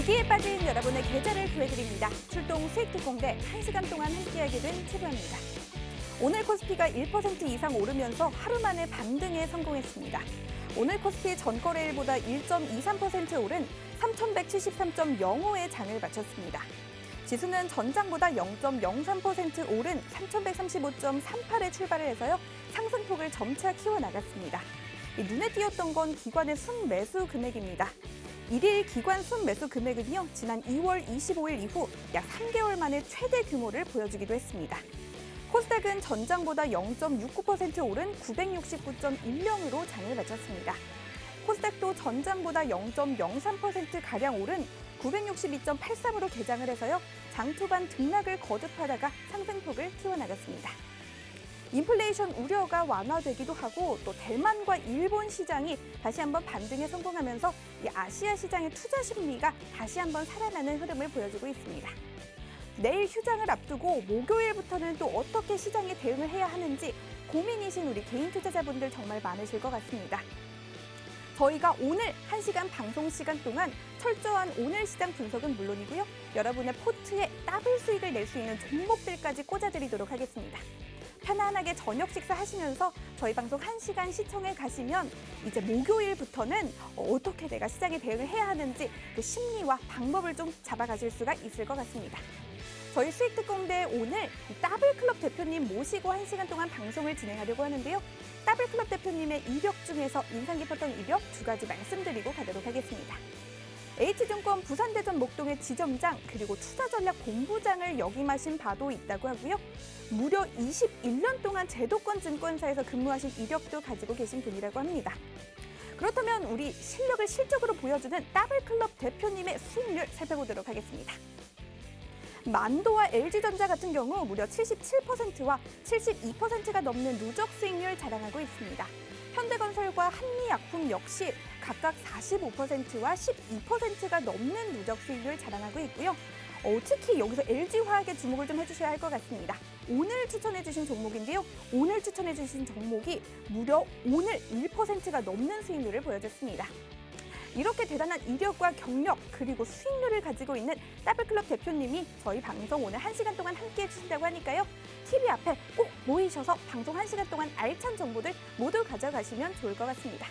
위기에 빠진 여러분의 계좌를 구해드립니다. 출동 수익특공대 1시간 동안 함께하게 된 최부아입니다. 오늘 코스피가 1% 이상 오르면서 하루 만에 반등에 성공했습니다. 오늘 코스피 전거래일보다 1.23% 오른 3,173.05의 장을 마쳤습니다. 지수는 전장보다 0.03% 오른 3,135.38에 출발을 해서요. 상승폭을 점차 키워나갔습니다. 눈에 띄었던 건 기관의 순매수 금액입니다. 1일 기관 순매수 금액은요, 지난 2월 25일 이후 약 3개월 만에 최대 규모를 보여주기도 했습니다. 코스닥은 전장보다 0.69% 오른 969.10으로 장을 마쳤습니다. 코스닥도 전장보다 0.03%가량 오른 962.83으로 개장을 해서요, 장 초반 등락을 거듭하다가 상승폭을 키워나갔습니다. 인플레이션 우려가 완화되기도 하고 또 대만과 일본 시장이 다시 한번 반등에 성공하면서 이 아시아 시장의 투자 심리가 다시 한번 살아나는 흐름을 보여주고 있습니다. 내일 휴장을 앞두고 목요일부터는 또 어떻게 시장에 대응을 해야 하는지 고민이신 우리 개인 투자자분들 정말 많으실 것 같습니다. 저희가 오늘 1시간 방송 시간 동안 철저한 오늘 시장 분석은 물론이고요. 여러분의 포트에 더블 수익을 낼 수 있는 종목들까지 꽂아드리도록 하겠습니다. 편안하게 저녁 식사하시면서 저희 방송 1시간 시청해 가시면 이제 목요일부터는 어떻게 내가 시장에 대응을 해야 하는지 그 심리와 방법을 좀 잡아가실 수가 있을 것 같습니다. 저희 수익특공대 오늘 더블클럽 대표님 모시고 1시간 동안 방송을 진행하려고 하는데요. 더블클럽 대표님의 이력 중에서 인상 깊었던 이력 2가지 말씀드리고 가도록 하겠습니다. H증권 부산대전 목동의 지점장 그리고 투자전략본부장을 역임하신 바도 있다고 하고요. 무려 21년 동안 제도권 증권사에서 근무하신 이력도 가지고 계신 분이라고 합니다. 그렇다면 우리 실력을 실적으로 보여주는 더블클럽 대표님의 수익률 살펴보도록 하겠습니다. 만도와 LG전자 같은 경우 무려 77%와 72%가 넘는 누적 수익률 자랑하고 있습니다. 현대건설과 한미약품 역시 각각 45%와 12%가 넘는 누적 수익률 자랑하고 있고요. 특히 여기서 LG화학에 주목을 좀 해주셔야 할 것 같습니다. 오늘 추천해주신 종목인데요. 오늘 추천해주신 종목이 무려 오늘 1%가 넘는 수익률을 보여줬습니다. 이렇게 대단한 이력과 경력 그리고 수익률을 가지고 있는 더블클럽 대표님이 저희 방송 오늘 1시간 동안 함께해 주신다고 하니까요. TV 앞에 꼭 모이셔서 방송 1시간 동안 알찬 정보들 모두 가져가시면 좋을 것 같습니다.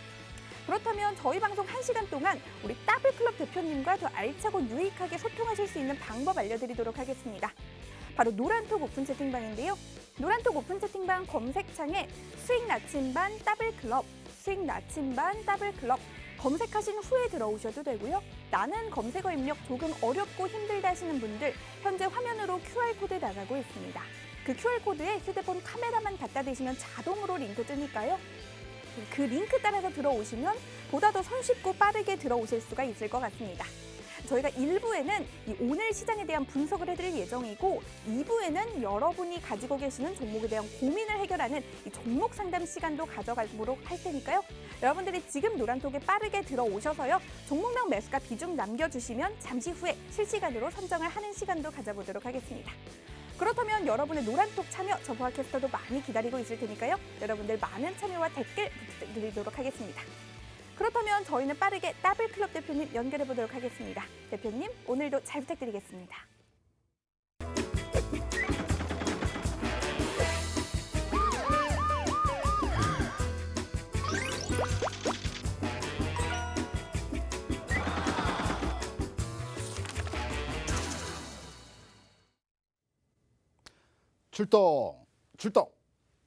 그렇다면 저희 방송 1시간 동안 우리 더블클럽 대표님과 더 알차고 유익하게 소통하실 수 있는 방법 알려드리도록 하겠습니다. 바로 노란톡 오픈 채팅방인데요. 노란톡 오픈 채팅방 검색창에 수익 나침반 더블클럽, 수익 나침반 더블클럽 검색하신 후에 들어오셔도 되고요. 나는 검색어 입력 조금 어렵고 힘들다 하시는 분들 현재 화면으로 QR코드 나가고 있습니다. 그 QR코드에 휴대폰 카메라만 갖다 대시면 자동으로 링크 뜨니까요. 그 링크 따라서 들어오시면 보다 더 손쉽고 빠르게 들어오실 수가 있을 것 같습니다. 저희가 1부에는 이 오늘 시장에 대한 분석을 해드릴 예정이고 2부에는 여러분이 가지고 계시는 종목에 대한 고민을 해결하는 이 종목 상담 시간도 가져가도록 할 테니까요. 여러분들이 지금 노란톡에 빠르게 들어오셔서요. 종목명 매수가 비중 남겨주시면 잠시 후에 실시간으로 선정을 하는 시간도 가져보도록 하겠습니다. 그렇다면 여러분의 노란톡 참여 저보아 캐스터도 많이 기다리고 있을 테니까요. 여러분들 많은 참여와 댓글 부탁드리도록 하겠습니다. 그렇다면 저희는 빠르게 더블클럽 대표님 연결해 보도록 하겠습니다. 대표님, 오늘도 잘 부탁드리겠습니다.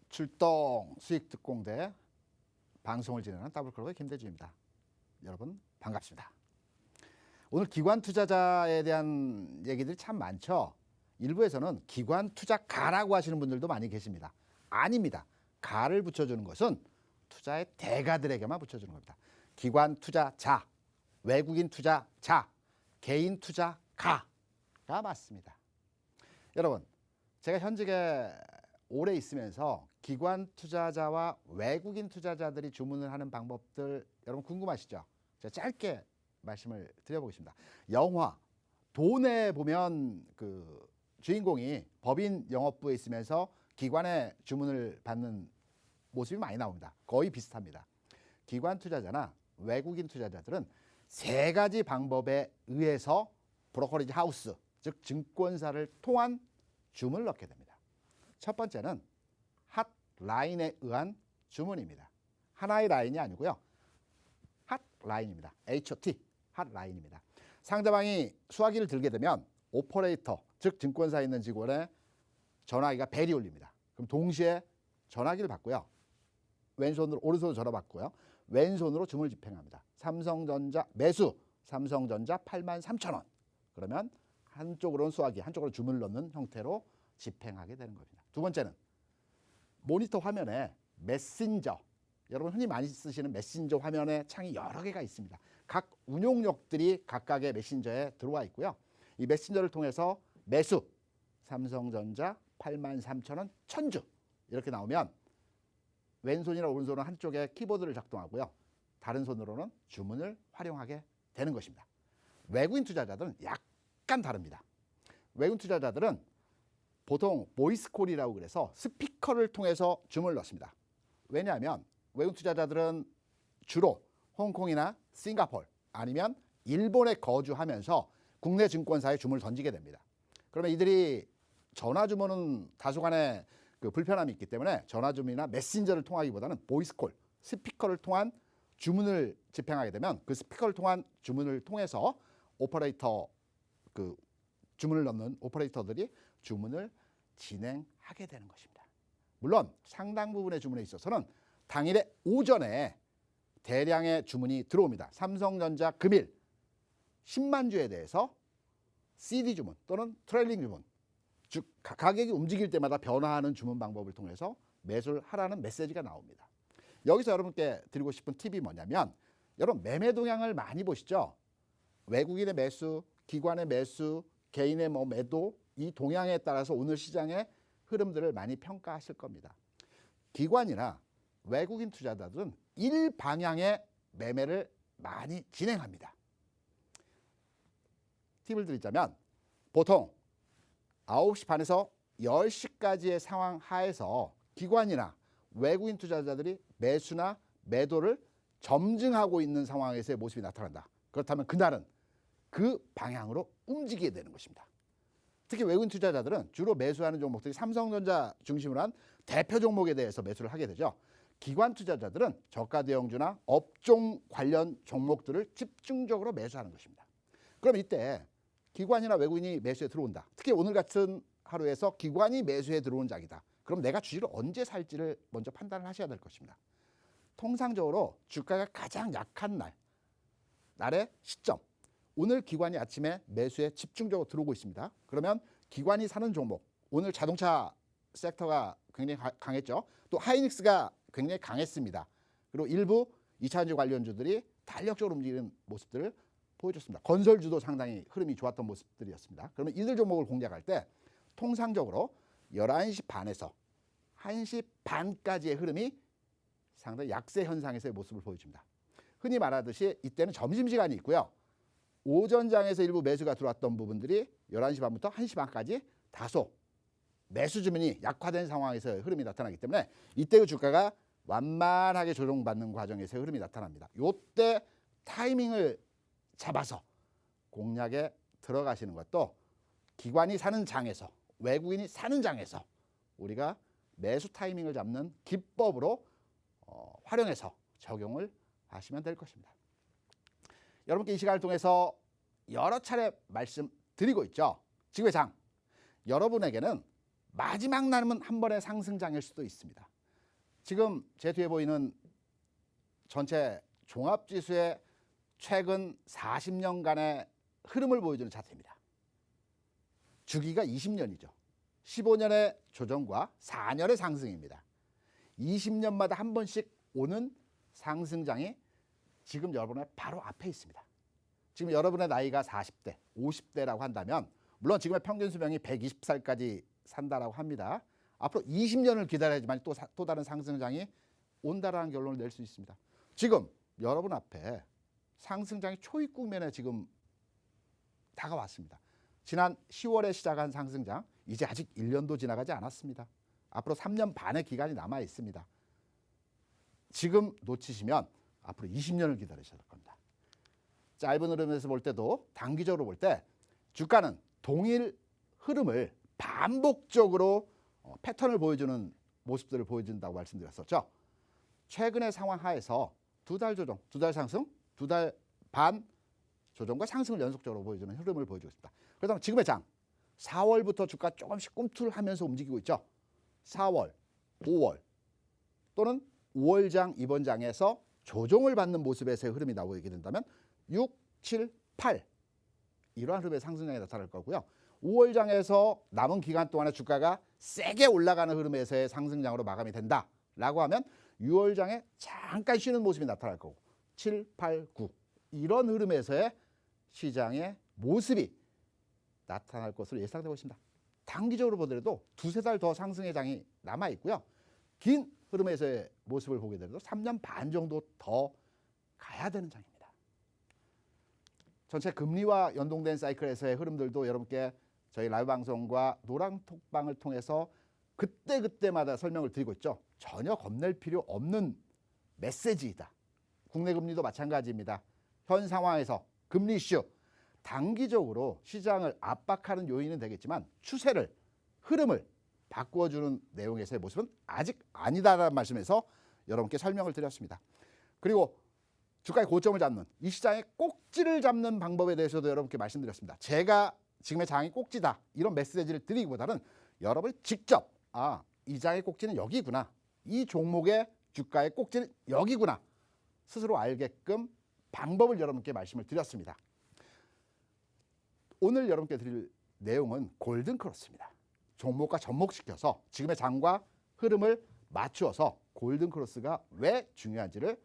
출동 수익특공대 방송을 진행하는 더블클럽의 김대주입니다. 여러분 반갑습니다. 오늘 기관 투자자에 대한 얘기들이 참 많죠. 일부에서는 기관 투자가라고 하시는 분들도 많이 계십니다. 아닙니다. 가를 붙여주는 것은 투자의 대가들에게만 붙여주는 겁니다. 기관 투자자, 외국인 투자자, 개인 투자가가 맞습니다. 여러분, 제가 현직에 오래 있으면서 기관 투자자와 외국인 투자자들이 주문을 하는 방법들 여러분 궁금하시죠? 제가 짧게 말씀을 드려보겠습니다. 영화, 돈에 보면 그 주인공이 법인 영업부에 있으면서 기관의 주문을 받는 모습이 많이 나옵니다. 거의 비슷합니다. 기관 투자자나 외국인 투자자들은 3가지 방법에 의해서 브로커리지 하우스, 즉 증권사를 통한 주문을 넣게 됩니다. 첫 번째는 핫라인에 의한 주문입니다. 하나의 라인이 아니고요. 핫라인입니다. HOT, 핫라인입니다. 상대방이 수화기를 들게 되면 오퍼레이터, 즉 증권사에 있는 직원의 전화기가 벨이 울립니다. 그럼 동시에 전화기를 받고요. 왼손으로, 오른손으로 전화 받고요. 왼손으로 주문을 집행합니다. 삼성전자 매수, 삼성전자 83,000원. 그러면 한쪽으로는 수화기, 한쪽으로 주문을 넣는 형태로 집행하게 되는 겁니다. 두 번째는 모니터 화면에 메신저, 여러분 흔히 많이 쓰시는 메신저 화면에 창이 여러 개가 있습니다. 각 운용력들이 각각의 메신저에 들어와 있고요. 이 메신저를 통해서 매수, 삼성전자 83,000원 1000주 이렇게 나오면 왼손이나 오른손은 한쪽에 키보드를 작동하고요. 다른 손으로는 주문을 활용하게 되는 것입니다. 외국인 투자자들은 약간 다릅니다. 외국인 투자자들은 보통 보이스콜이라고 그래서 스피커를 통해서 주문을 넣습니다. 왜냐하면 외국인 투자자들은 주로 홍콩이나 싱가포르 아니면 일본에 거주하면서 국내 증권사에 주문을 던지게 됩니다. 그러면 이들이 전화 주문은 다소간의 그 불편함이 있기 때문에 전화 주문이나 메신저를 통하기보다는 보이스콜, 스피커를 통한 주문을 집행하게 되면 그 스피커를 통한 주문을 통해서 오퍼레이터 그 주문을 넣는 오퍼레이터들이 주문을 진행하게 되는 것입니다. 물론 상당 부분의 주문에 있어서는 당일의 오전에 대량의 주문이 들어옵니다. 삼성전자 금일 10만 주에 대해서 CD 주문 또는 트레일링 주문, 즉 가격이 움직일 때마다 변화하는 주문 방법을 통해서 매수를 하라는 메시지가 나옵니다. 여기서 여러분께 드리고 싶은 팁이 뭐냐면, 여러분 매매 동향을 많이 보시죠. 외국인의 매수, 기관의 매수, 개인의 매도, 이 동향에 따라서 오늘 시장의 흐름들을 많이 평가하실 겁니다. 기관이나 외국인 투자자들은 일방향의 매매를 많이 진행합니다. 팁을 드리자면 보통 9시 반에서 10시까지의 상황 하에서 기관이나 외국인 투자자들이 매수나 매도를 점증하고 있는 상황에서의 모습이 나타난다. 그렇다면 그날은 그 방향으로 움직이게 되는 것입니다. 특히 외국인 투자자들은 주로 매수하는 종목들이 삼성전자 중심으로 한 대표 종목에 대해서 매수를 하게 되죠. 기관 투자자들은 저가 대형주나 업종 관련 종목들을 집중적으로 매수하는 것입니다. 그럼 이때 기관이나 외국인이 매수에 들어온다. 특히 오늘 같은 하루에서 기관이 매수에 들어온 장이다. 그럼 내가 주식을 언제 살지를 먼저 판단을 하셔야 될 것입니다. 통상적으로 주가가 가장 약한 날의 시점, 오늘 기관이 아침에 매수에 집중적으로 들어오고 있습니다. 그러면 기관이 사는 종목, 오늘 자동차 섹터가 굉장히 강했죠. 또 하이닉스가 굉장히 강했습니다. 그리고 일부 2차전지 관련주들이 탄력적으로 움직이는 모습들을 보여줬습니다. 건설주도 상당히 흐름이 좋았던 모습들이었습니다. 그러면 이들 종목을 공략할 때 통상적으로 11시 반에서 1시 반까지의 흐름이 상당히 약세 현상에서의 모습을 보여줍니다. 흔히 말하듯이 이때는 점심시간이 있고요. 오전장에서 일부 매수가 들어왔던 부분들이 11시 반부터 1시 반까지 다소 매수 주문이 약화된 상황에서 흐름이 나타나기 때문에 이때 그 주가가 완만하게 조정받는 과정에서 흐름이 나타납니다. 이때 타이밍을 잡아서 공략에 들어가시는 것도 기관이 사는 장에서, 외국인이 사는 장에서 우리가 매수 타이밍을 잡는 기법으로 활용해서 적용을 하시면 될 것입니다. 여러분께 이 시간을 통해서 여러 차례 말씀드리고 있죠. 지금의 장, 여러분에게는 마지막 남은 한 번의 상승장일 수도 있습니다. 지금 제 뒤에 보이는 전체 종합지수의 최근 40년간의 흐름을 보여주는 차트입니다. 주기가 20년이죠. 15년의 조정과 4년의 상승입니다. 20년마다 한 번씩 오는 상승장이 지금 여러분의 바로 앞에 있습니다. 지금 여러분의 나이가 40대, 50대라고 한다면 물론 지금의 평균 수명이 120살까지 산다라고 합니다. 앞으로 20년을 기다려야지만 또 다른 상승장이 온다라는 결론을 낼 수 있습니다. 지금 여러분 앞에 상승장이 초입국면에 지금 다가왔습니다. 지난 10월에 시작한 상승장, 이제 아직 1년도 지나가지 않았습니다. 앞으로 3년 반의 기간이 남아 있습니다. 지금 놓치시면 앞으로 20년을 기다리셔야 할 겁니다. 짧은 흐름에서 볼 때도 단기적으로 볼 때 주가는 동일 흐름을 반복적으로 패턴을 보여주는 모습들을 보여준다고 말씀드렸었죠. 최근의 상황 하에서 두 달 조정, 두 달 상승, 두 달 반 조정과 상승을 연속적으로 보여주는 흐름을 보여주고 있습니다. 그렇다면 지금의 장, 4월부터 주가 조금씩 꿈틀하면서 움직이고 있죠. 4월, 5월 또는 5월장, 이번 장에서 조정을 받는 모습에서의 흐름이 나오게 된다면 6, 7, 8 이러한 흐름의 상승량이 나타날 거고요. 5월장에서 남은 기간 동안에 주가가 세게 올라가는 흐름에서의 상승량으로 마감이 된다라고 하면 6월장에 잠깐 쉬는 모습이 나타날 거고 7, 8, 9 이런 흐름에서의 시장의 모습이 나타날 것으로 예상되고 있습니다. 단기적으로 보더라도 두세 달 더 상승의 장이 남아 있고요. 긴 흐름에서의 모습을 보게 되더라도 3년 반 정도 더 가야 되는 장입니다. 전체 금리와 연동된 사이클에서의 흐름들도 여러분께 저희 라이브 방송과 노랑톡방을 통해서 그때그때마다 설명을 드리고 있죠. 전혀 겁낼 필요 없는 메시지이다. 국내 금리도 마찬가지입니다. 현 상황에서 금리 이슈 단기적으로 시장을 압박하는 요인은 되겠지만 추세를 흐름을 바꾸어주는 내용에서의 모습은 아직 아니다라는 말씀에서 여러분께 설명을 드렸습니다. 그리고 주가의 고점을 잡는 이 시장의 꼭지를 잡는 방법에 대해서도 여러분께 말씀드렸습니다. 제가 지금의 장이 꼭지다 이런 메시지를 드리기보다는 여러분이 직접 이 장의 꼭지는 여기구나, 이 종목의 주가의 꼭지는 여기구나 스스로 알게끔 방법을 여러분께 말씀을 드렸습니다. 오늘 여러분께 드릴 내용은 골든크로스입니다. 종목과 접목시켜서 지금의 장과 흐름을 맞추어서 골든크로스가 왜 중요한지를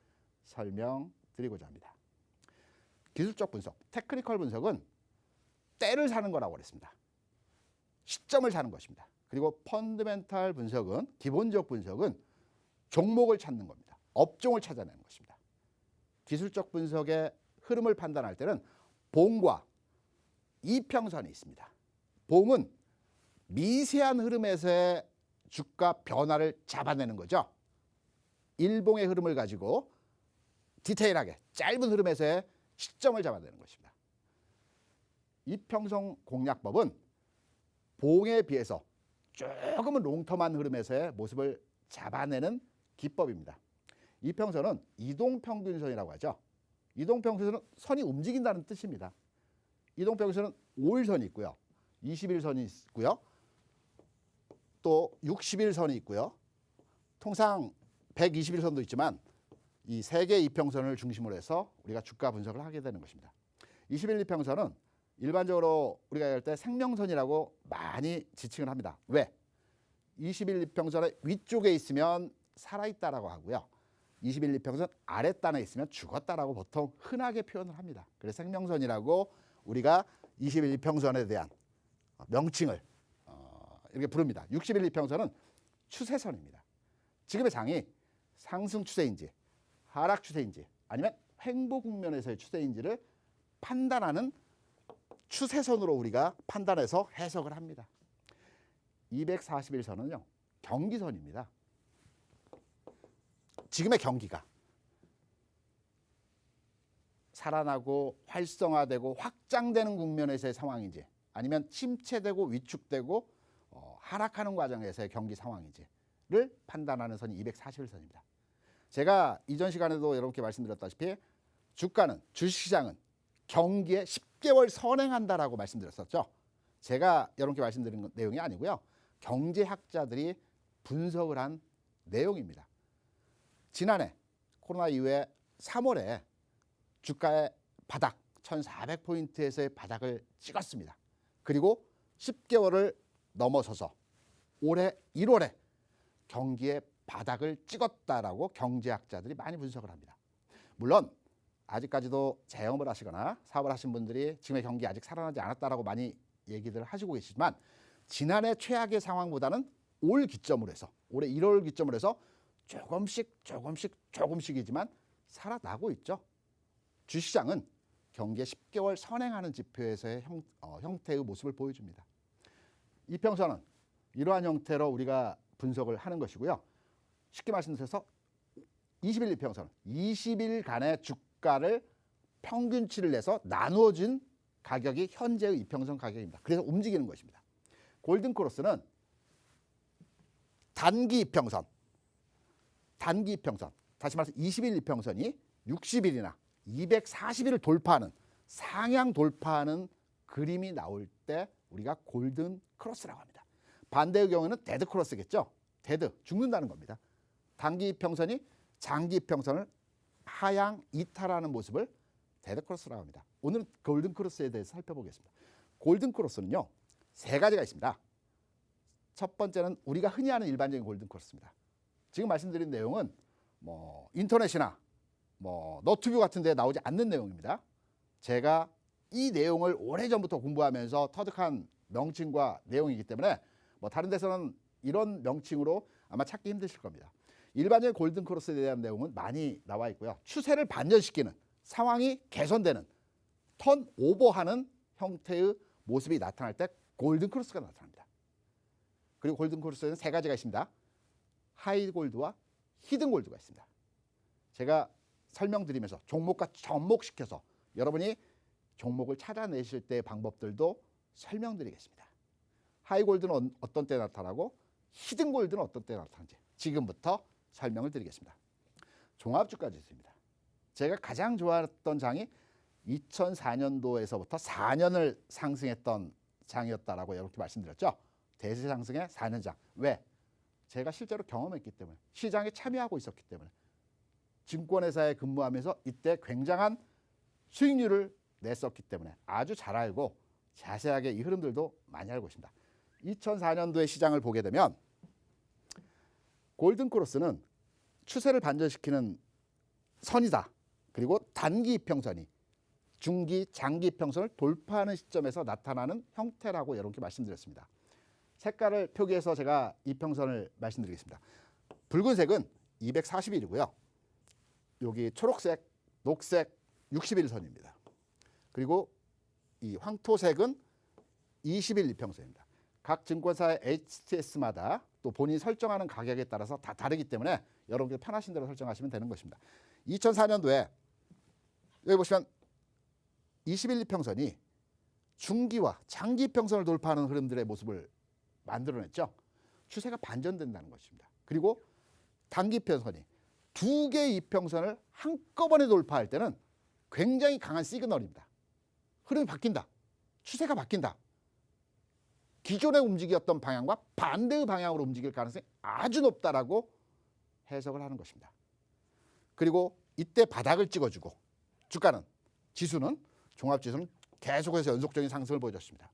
설명드리고자 합니다. 기술적 분석, 테크니컬 분석은 때를 사는 거라고 그랬습니다. 시점을 사는 것입니다. 그리고 펀드멘탈 분석은, 기본적 분석은 종목을 찾는 겁니다. 업종을 찾아내는 것입니다. 기술적 분석의 흐름을 판단할 때는 봉과 이평선이 있습니다. 봉은 미세한 흐름에서의 주가 변화를 잡아내는 거죠. 일봉의 흐름을 가지고 디테일하게 짧은 흐름에서의 시점을 잡아내는 것입니다. 이평선 공략법은 봉에 비해서 조금은 롱텀한 흐름에서의 모습을 잡아내는 기법입니다. 이평선은 이동평균선이라고 하죠. 이동평균선은 선이 움직인다는 뜻입니다. 이동평균선은 5일선이 있고요. 21선이 있고요. 또 60일선이 있고요. 통상 121선도 있지만 이 세 개의 이평선을 중심으로 해서 우리가 주가 분석을 하게 되는 것입니다. 21이평선은 일반적으로 우리가 할 때 생명선이라고 많이 지칭을 합니다. 왜? 21이평선의 위쪽에 있으면 살아있다라고 하고요. 21이평선 아랫단에 있으면 죽었다라고 보통 흔하게 표현을 합니다. 그래서 생명선이라고 우리가 21이평선에 대한 명칭을 이렇게 부릅니다. 61이평선은 추세선입니다. 지금의 장이 상승 추세인지 하락 추세인지 아니면 횡보 국면에서의 추세인지를 판단하는 추세선으로 우리가 판단해서 해석을 합니다. 241선은요. 경기선입니다. 지금의 경기가 살아나고 활성화되고 확장되는 국면에서의 상황인지 아니면 침체되고 위축되고 하락하는 과정에서의 경기 상황인지를 판단하는 선이 241선입니다. 제가 이전 시간에도 여러분께 말씀드렸다시피 주가는, 주식시장은 경기에 10개월 선행한다라고 말씀드렸었죠. 제가 여러분께 말씀드린 내용이 아니고요. 경제학자들이 분석을 한 내용입니다. 지난해 코로나 이후에 3월에 주가의 바닥 1400포인트에서의 바닥을 찍었습니다. 그리고 10개월을 넘어서서 올해 1월에 경기의 바닥을 찍었다라고 경제학자들이 많이 분석을 합니다. 물론 아직까지도 재영업을 하시거나 사업을 하신 분들이 지금의 경기 아직 살아나지 않았다라고 많이 얘기들 하시고 계시지만 지난해 최악의 상황보다는 올 기점으로 해서 올해 1월 기점으로 해서 조금씩이지만 살아나고 있죠. 주시장은 경기에 10개월 선행하는 지표에서의 형태의 모습을 보여줍니다. 이평선은 이러한 형태로 우리가 분석을 하는 것이고요. 쉽게 말씀드려서 20일 이평선, 20일간의 주가를 평균치를 내서 나누어진 가격이 현재의 이평선 가격입니다. 그래서 움직이는 것입니다. 골든크로스는 단기 이평선, 다시 말해서 20일 이평선이 60일이나 240일을 돌파하는, 상향 돌파하는 그림이 나올 때 우리가 골든크로스라고 합니다. 반대의 경우는 데드크로스겠죠. 데드, 죽는다는 겁니다. 단기 이평선이 장기 이평선을 하향 이탈하는 모습을 데드크로스라고 합니다. 오늘은 골든크로스에 대해서 살펴보겠습니다. 골든크로스는요, 세 가지가 있습니다. 첫 번째는 우리가 흔히 아는 일반적인 골든크로스입니다. 지금 말씀드린 내용은 뭐 인터넷이나 뭐 너튜브 같은 데 나오지 않는 내용입니다. 제가 이 내용을 오래전부터 공부하면서 터득한 명칭과 내용이기 때문에 뭐 다른 데서는 이런 명칭으로 아마 찾기 힘드실 겁니다. 일반적인 골든크로스에 대한 내용은 많이 나와 있고요. 추세를 반전시키는, 상황이 개선되는, 턴오버하는 형태의 모습이 나타날 때 골든크로스가 나타납니다. 그리고 골든크로스에는 세 가지가 있습니다. 하이골드와 히든골드가 있습니다. 제가 설명드리면서 종목과 접목시켜서 여러분이 종목을 찾아내실 때의 방법들도 설명드리겠습니다. 하이골드는 어떤 때 나타나고 히든골드는 어떤 때 나타나는지 지금부터 설명을 드리겠습니다. 종합주가 지수입니다. 제가 가장 좋아했던 장이 2004년도에서부터 4년을 상승했던 장이었다라고 이렇게 말씀드렸죠. 대세 상승의 4년장. 왜? 제가 실제로 경험했기 때문에, 시장에 참여하고 있었기 때문에, 증권회사에 근무하면서 이때 굉장한 수익률을 냈었기 때문에 아주 잘 알고 자세하게 이 흐름들도 많이 알고 있습니다. 2004년도의 시장을 보게 되면 골든크로스는 추세를 반전시키는 선이다. 그리고 단기 이평선이 중기, 장기 이평선을 돌파하는 시점에서 나타나는 형태라고 이렇게 말씀드렸습니다. 색깔을 표기해서 제가 이평선을 말씀드리겠습니다. 붉은색은 240일이고요. 여기 초록색, 녹색 60일선입니다. 그리고 이 황토색은 20일 이평선입니다. 각 증권사의 HTS마다 또 본인이 설정하는 가격에 따라서 다 다르기 때문에 여러분들 편하신 대로 설정하시면 되는 것입니다. 2004년도에 여기 보시면 20일 이평선이 중기와 장기 이평선을 돌파하는 흐름들의 모습을 만들어냈죠. 추세가 반전된다는 것입니다. 그리고 단기 이평선이 두 개의 이평선을 한꺼번에 돌파할 때는 굉장히 강한 시그널입니다. 흐름이 바뀐다. 추세가 바뀐다. 기존에 움직였던 방향과 반대의 방향으로 움직일 가능성이 아주 높다라고 해석을 하는 것입니다. 그리고 이때 바닥을 찍어주고 주가는, 지수는, 종합지수는 계속해서 연속적인 상승을 보여줬습니다.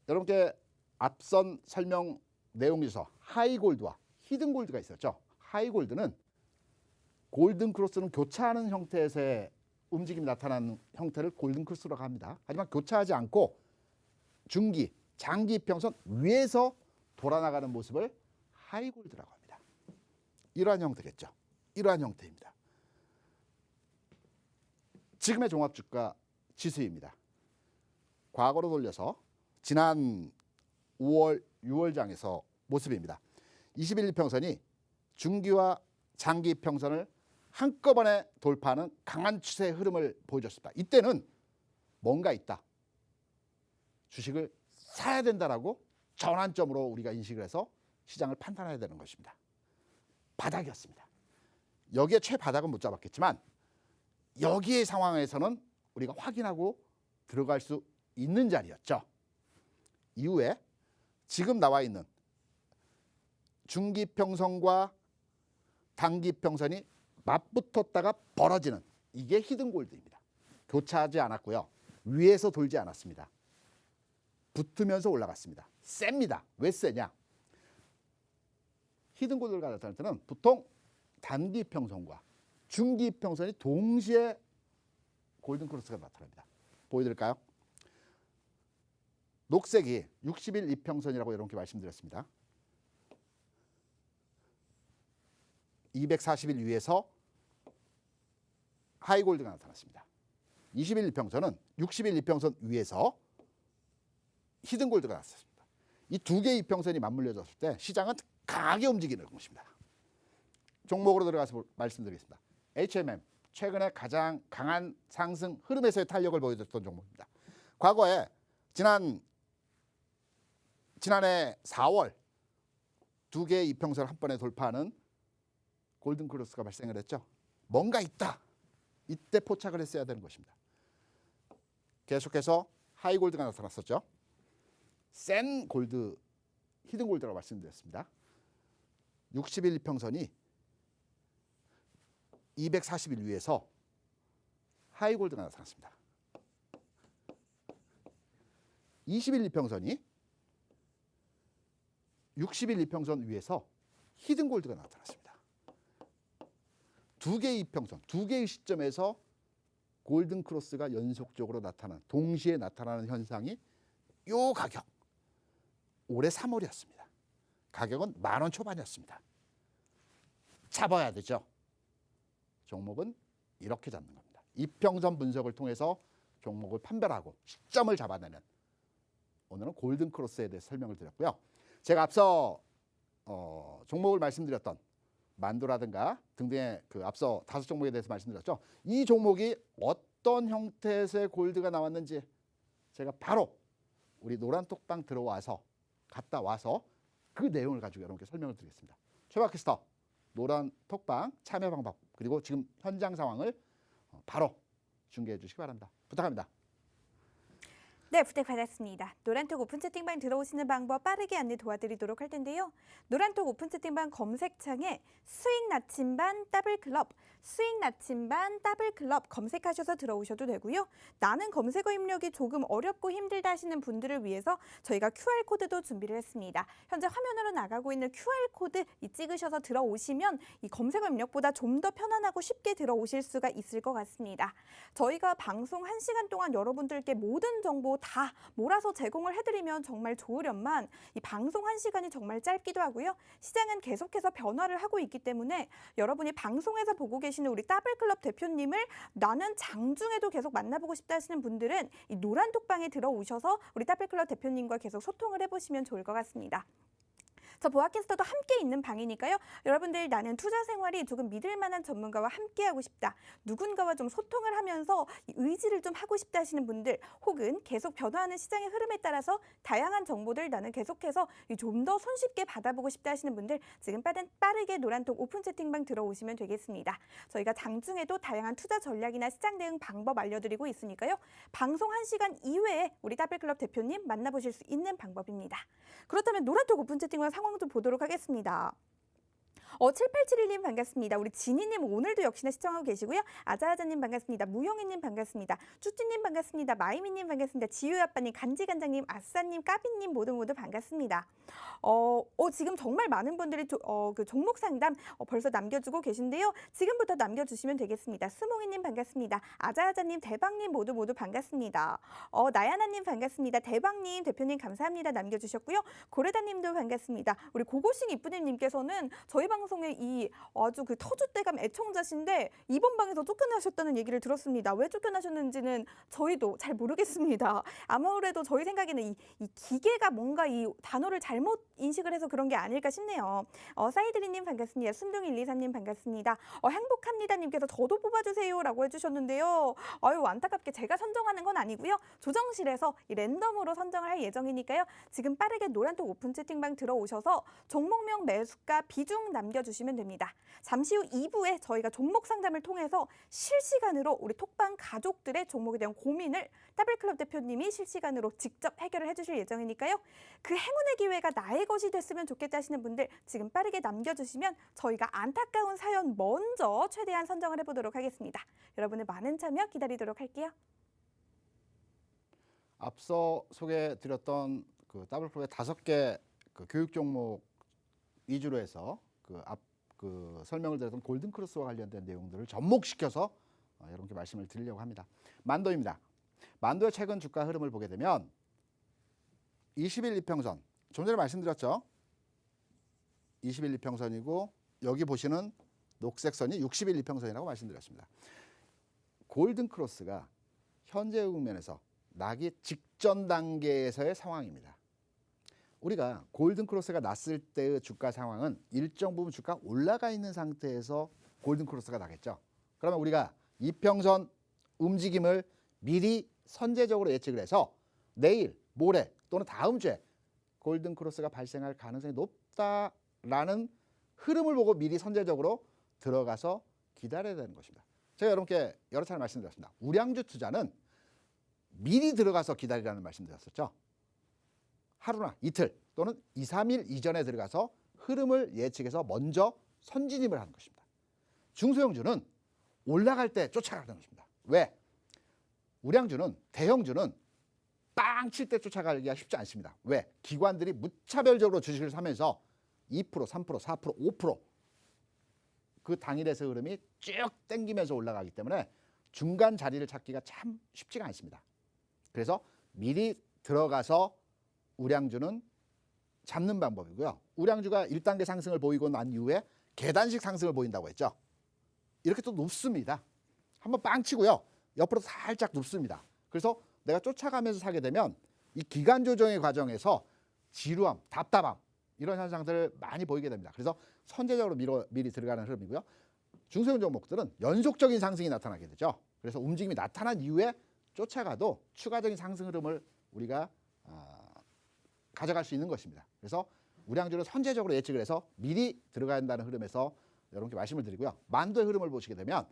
여러분께 앞선 설명 내용에서 하이골드와 히든골드가 있었죠. 하이골드는 골든크로스는 교차하는 형태에서의 움직임이 나타나는 형태를 골든크로스라고 합니다. 하지만 교차하지 않고 중기, 장기 이평선 위에서 돌아나가는 모습을 하이골드라고 합니다. 이러한 형태겠죠. 이러한 형태입니다. 지금의 종합주가 지수입니다. 과거로 돌려서 지난 5월, 6월장에서 모습입니다. 21일 평선이 중기와 장기 평선을 한꺼번에 돌파하는 강한 추세의 흐름을 보여줬습니다. 이때는 뭔가 있다. 주식을 사야 된다라고 전환점으로 우리가 인식을 해서 시장을 판단해야 되는 것입니다. 바닥이었습니다. 여기에 최바닥은 못 잡았겠지만 여기의 상황에서는 우리가 확인하고 들어갈 수 있는 자리였죠. 이후에 지금 나와 있는 중기평선과 단기평선이 맞붙었다가 벌어지는 이게 히든골드입니다. 교차하지 않았고요. 위에서 돌지 않았습니다. 붙으면서 올라갔습니다. 셉니다. 왜 세냐? 히든골드가 나타날 때는 보통 단기평선과 중기평선이 동시에 골든크로스가 나타납니다. 보여드릴까요? 녹색이 60일 이평선이라고 이렇게 말씀드렸습니다. 240일 위에서 하이골드가 나타났습니다. 20일 이평선은 60일 이평선 위에서 히든골드가 나타났습니다. 이 두 개의 이평선이 맞물려졌을 때 시장은 강하게 움직이는 것입니다. 종목으로 들어가서 말씀드리겠습니다. HMM 최근에 가장 강한 상승 흐름에서의 탄력을 보여줬던 종목입니다. 과거에 지난해 4월 두 개의 이평선을 한 번에 돌파하는 골든크로스가 발생을 했죠. 뭔가 있다. 이때 포착을 했어야 되는 것입니다. 계속해서 하이골드가 나타났었죠. 센 골드, 히든 골드라고 말씀드렸습니다. 60일 이평선이 240일 위에서 하이골드가 나타났습니다. 20일 이평선이 60일 이평선 위에서 히든 골드가 나타났습니다. 두 개의 이평선, 두 개의 시점에서 골든 크로스가 연속적으로 나타나는, 동시에 나타나는 현상이 요 가격. 올해 3월이었습니다. 가격은 10,000원 초반이었습니다. 잡아야 되죠. 종목은 이렇게 잡는 겁니다. 이평선 분석을 통해서 종목을 판별하고 시점을 잡아내는, 오늘은 골든 크로스에 대해 설명을 드렸고요. 제가 앞서 종목을 말씀드렸던 만도라든가 등등의 그 앞서 5종목에 대해서 말씀드렸죠. 이 종목이 어떤 형태에서의 골드가 나왔는지 제가 바로 우리 노란톡방 들어와서 갔다 와서 그 내용을 가지고 여러분께 설명을 드리겠습니다. 최박캐스터 노란톡방 참여 방법 그리고 지금 현장 상황을 바로 중계해 주시기 바랍니다. 부탁합니다. 네, 부탁받았습니다. 노란톡 오픈 채팅방 들어오시는 방법 빠르게 안내 도와드리도록 할 텐데요. 노란톡 오픈 채팅방 검색창에 수익 나침반 더블클럽, 수익 나침반 더블클럽 검색하셔서 들어오셔도 되고요. 나는 검색어 입력이 조금 어렵고 힘들다 하시는 분들을 위해서 저희가 QR코드도 준비를 했습니다. 현재 화면으로 나가고 있는 QR코드 찍으셔서 들어오시면 이 검색어 입력보다 좀 더 편안하고 쉽게 들어오실 수가 있을 것 같습니다. 저희가 방송 1시간 동안 여러분들께 모든 정보 다 몰아서 제공을 해드리면 정말 좋으련만 이 방송 1시간이 정말 짧기도 하고요. 시장은 계속해서 변화를 하고 있기 때문에 여러분이 방송에서 보고 계시는 우리 더블클럽 대표님을 나는 장중에도 계속 만나보고 싶다 하시는 분들은 이 노란톡방에 들어오셔서 우리 더블클럽 대표님과 계속 소통을 해보시면 좋을 것 같습니다. 저 보아캐스터도 함께 있는 방이니까요. 여러분들 나는 투자 생활이 조금 믿을 만한 전문가와 함께하고 싶다. 누군가와 좀 소통을 하면서 의지를 좀 하고 싶다 하시는 분들 혹은 계속 변화하는 시장의 흐름에 따라서 다양한 정보들 나는 계속해서 좀 더 손쉽게 받아보고 싶다 하시는 분들 지금 빠르게 노란톡 오픈 채팅방 들어오시면 되겠습니다. 저희가 장중에도 다양한 투자 전략이나 시장 대응 방법 알려드리고 있으니까요. 방송 1시간 이외에 우리 더블클럽 대표님 만나보실 수 있는 방법입니다. 그렇다면 노란톡 오픈 채팅방 상황 좀 보도록 하겠습니다. 7871님 반갑습니다. 우리 진희님 오늘도 역시나 시청하고 계시고요. 아자아자님 반갑습니다. 무용희님 반갑습니다. 쭈쭈님 반갑습니다. 마이미님 반갑습니다. 지유아빠님, 간지간장님, 아싸님, 까비님 모두 반갑습니다. 지금 정말 많은 분들이 그 종목 상담 벌써 남겨주고 계신데요. 지금부터 남겨주시면 되겠습니다. 스몽이님 반갑습니다. 아자아자님, 대박님 모두 반갑습니다. 나야나님 반갑습니다. 대박님, 대표님 감사합니다. 남겨주셨고요. 고레다님도 반갑습니다. 우리 고고싱 이쁘님께서는 저희 방송에 이 아주 그 터줏대감 애청자신데 이번 방에서 쫓겨나셨다는 얘기를 들었습니다. 왜 쫓겨나셨는지는 저희도 잘 모르겠습니다. 아무래도 저희 생각에는 이 기계가 뭔가 이 단어를 잘못 인식을 해서 그런 게 아닐까 싶네요. 사이드리님 반갑습니다. 순둥123님 반갑습니다. 행복합니다님께서 저도 뽑아주세요라고 해주셨는데요. 아유 안타깝게 제가 선정하는 건 아니고요. 조정실에서 이 랜덤으로 선정을 할 예정이니까요. 지금 빠르게 노란톡 오픈 채팅방 들어오셔서 종목명 매수가 비중 남겨주시면 됩니다. 잠시 후 2부에 저희가 종목 상담을 통해서 실시간으로 우리 톡방 가족들의 종목에 대한 고민을 더블클럽 대표님이 실시간으로 직접 해결을 해주실 예정이니까요. 그 행운의 기회가 나의 것이 됐으면 좋겠다 하시는 분들 지금 빠르게 남겨주시면 저희가 안타까운 사연 먼저 최대한 선정을 해보도록 하겠습니다. 여러분의 많은 참여 기다리도록 할게요. 앞서 소개해드렸던 그 더블클럽의 5개 그 교육 종목 위주로 해서 그 설명을 드렸던 골든크로스와 관련된 내용들을 접목시켜서 여러분께 말씀을 드리려고 합니다. 만도입니다. 만도의 최근 주가 흐름을 보게 되면 20일 이평선, 좀 전에 말씀드렸죠. 20일 이평선이고 여기 보시는 녹색 선이 60일 이평선이라고 말씀드렸습니다. 골든크로스가 현재 국면에서 나기 직전 단계에서의 상황입니다. 우리가 골든크로스가 났을 때의 주가 상황은 일정 부분 주가 올라가 있는 상태에서 골든크로스가 나겠죠. 그러면 우리가 이평선 움직임을 미리 선제적으로 예측을 해서 내일, 모레 또는 다음 주에 골든 크로스가 발생할 가능성이 높다라는 흐름을 보고 미리 선제적으로 들어가서 기다려야 되는 것입니다. 제가 여러분께 여러 차례 말씀드렸습니다. 우량주 투자는 미리 들어가서 기다리라는 말씀드렸었죠. 하루나 이틀 또는 2, 3일 이전에 들어가서 흐름을 예측해서 먼저 선진입을 하는 것입니다. 중소형주는 올라갈 때 쫓아가는 것입니다. 왜? 우량주는, 대형주는 빵 칠 때 쫓아가기가 쉽지 않습니다. 왜? 기관들이 무차별적으로 주식을 사면서 2%, 3%, 4%, 5%그 당일에서 흐름이 쭉 땡기면서 올라가기 때문에 중간 자리를 찾기가 참 쉽지가 않습니다. 그래서 미리 들어가서 우량주는 잡는 방법이고요. 우량주가 1단계 상승을 보이고 난 이후에 계단식 상승을 보인다고 했죠. 이렇게 또 높습니다. 한번 빵 치고요. 옆으로 살짝 눕습니다. 그래서 내가 쫓아가면서 사게 되면 이 기간 조정의 과정에서 지루함, 답답함 이런 현상들을 많이 보이게 됩니다. 그래서 선제적으로 미리 들어가는 흐름이고요. 중소형 종목들은 연속적인 상승이 나타나게 되죠. 그래서 움직임이 나타난 이후에 쫓아가도 추가적인 상승 흐름을 우리가 가져갈 수 있는 것입니다. 그래서 우량주를 선제적으로 예측을 해서 미리 들어가야 한다는 흐름에서 여러분께 말씀을 드리고요. 만도의 흐름을 보시게 되면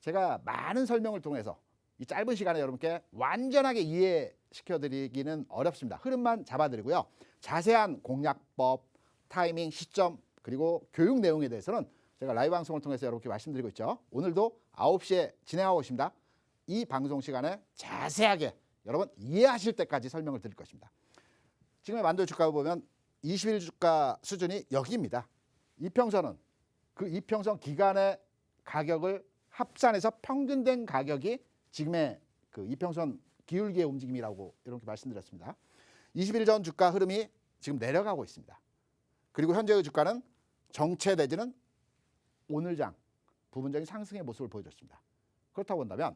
제가 많은 설명을 통해서 이 짧은 시간에 여러분께 완전하게 이해시켜드리기는 어렵습니다. 흐름만 잡아드리고요. 자세한 공략법, 타이밍, 시점 그리고 교육 내용에 대해서는 제가 라이브 방송을 통해서 여러분께 말씀드리고 있죠. 오늘도 9시에 진행하고 있습니다. 이 방송 시간에 자세하게 여러분 이해하실 때까지 설명을 드릴 것입니다. 지금의 만도 주가를 보면 20일 주가 수준이 여기입니다. 이평선은 그 이평선 기간의 가격을 합산해서 평균된 가격이 지금의 그 이평선 기울기의 움직임이라고 이렇게 말씀드렸습니다. 20일 전 주가 흐름이 지금 내려가고 있습니다. 그리고 현재의 주가는 정체 내지는 오늘장 부분적인 상승의 모습을 보여줬습니다. 그렇다고 본다면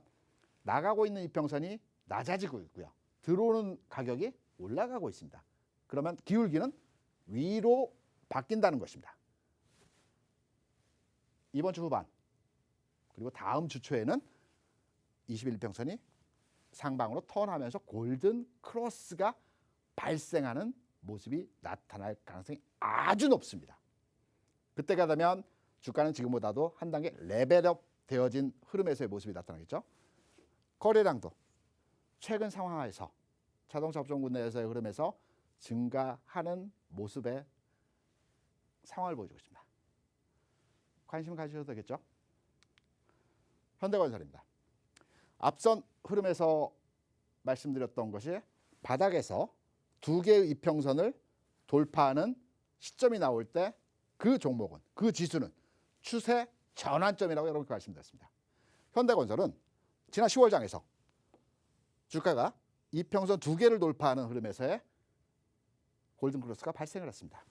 나가고 있는 이평선이 낮아지고 있고요. 들어오는 가격이 올라가고 있습니다. 그러면 기울기는 위로 바뀐다는 것입니다. 이번 주 후반 그리고 다음 주 초에는 21평선이 상방으로 턴하면서 골든 크로스가 발생하는 모습이 나타날 가능성이 아주 높습니다. 그때가 되면 주가는 지금보다도 한 단계 레벨업 되어진 흐름에서의 모습이 나타나겠죠. 거래량도 최근 상황하에서 자동차 업종군 내에서의 흐름에서 증가하는 모습의 상황을 보여주고 있습니다. 관심 가지셔도 되겠죠. 현대건설입니다. 앞선 흐름에서 말씀드렸던 것이 바닥에서 두 개의 이평선을 돌파하는 시점이 나올 때 그 종목은, 그 지수는 추세 전환점이라고 여러분께 말씀드렸습니다. 현대건설은 지난 10월장에서 주가가 이평선 두 개를 돌파하는 흐름에서의 골든크로스가 발생을 했습니다.